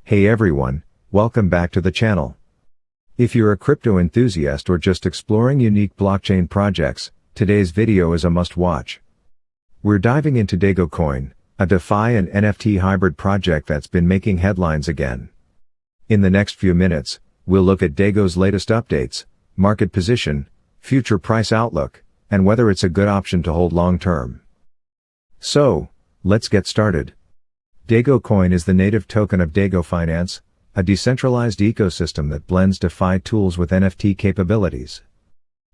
Hey everyone, welcome back to the channel. If you're a crypto enthusiast or just exploring unique blockchain projects, today's video is a must-watch. We're diving into DEGO Coin, a DeFi and NFT hybrid project that's been making headlines again. In the next few minutes, we'll look at DEGO's latest updates, market position, future price outlook, and whether it's a good option to hold long-term. So, let's get started. DEGO Coin is the native token of DEGO Finance, a decentralized ecosystem that blends DeFi tools with NFT capabilities.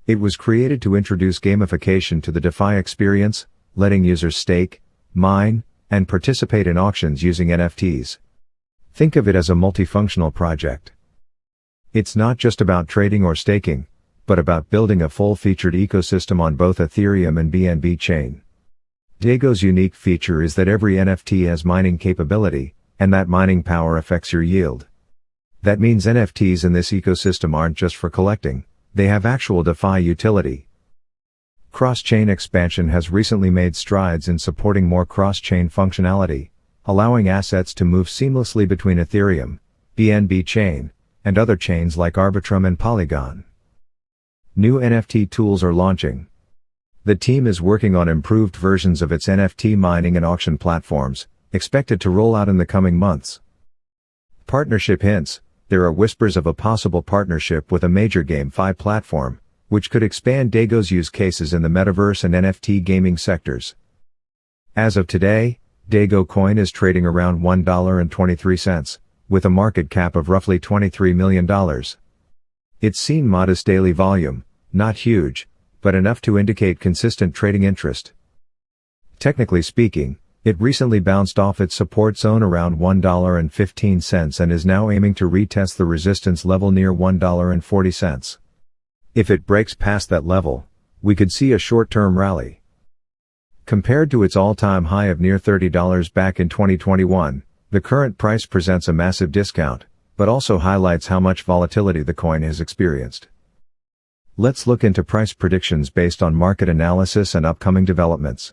It was created to introduce gamification to the DeFi experience, letting users stake, mine, and participate in auctions using NFTs. Think of it as a multifunctional project. It's not just about trading or staking, but about building a full-featured ecosystem on both Ethereum and BNB chain. DEGO's unique feature is that every NFT has mining capability, and that mining power affects your yield. That means NFTs in this ecosystem aren't just for collecting, they have actual DeFi utility. Cross-chain expansion has recently made strides in supporting more cross-chain functionality, allowing assets to move seamlessly between Ethereum, BNB chain, and other chains like Arbitrum and Polygon. New NFT tools are launching. The team is working on improved versions of its NFT mining and auction platforms, expected to roll out in the coming months. Partnership hints: there are whispers of a possible partnership with a major GameFi platform, which could expand DEGO's use cases in the metaverse and NFT gaming sectors. As of today, DEGO Coin is trading around $1.23, with a market cap of roughly $23 million. It's seen modest daily volume, not huge, but enough to indicate consistent trading interest. Technically speaking, it recently bounced off its support zone around $1.15 and is now aiming to retest the resistance level near $1.40. If it breaks past that level, we could see a short-term rally. Compared to its all-time high of near $30 back in 2021, the current price presents a massive discount, but also highlights how much volatility the coin has experienced. Let's look into price predictions based on market analysis and upcoming developments.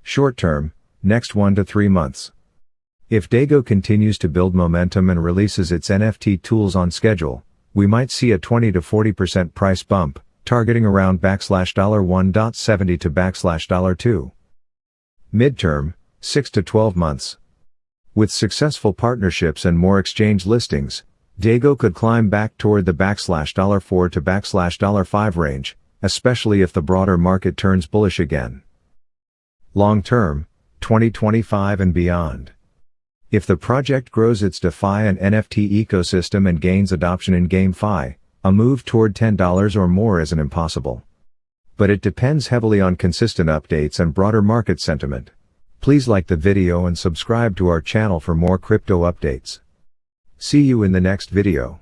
Short term, next 1 to 3 months. If DEGO continues to build momentum and releases its NFT tools on schedule, we might see a 20 to 40% price bump, targeting around $1.70 to $2. Midterm, 6 to 12 months. With successful partnerships and more exchange listings, DEGO could climb back toward the $4 to $5 range, especially if the broader market turns bullish again. Long term, 2025 and beyond. If the project grows its DeFi and NFT ecosystem and gains adoption in GameFi, a move toward $10 or more isn't impossible. But it depends heavily on consistent updates and broader market sentiment. Please like the video and subscribe to our channel for more crypto updates. See you in the next video.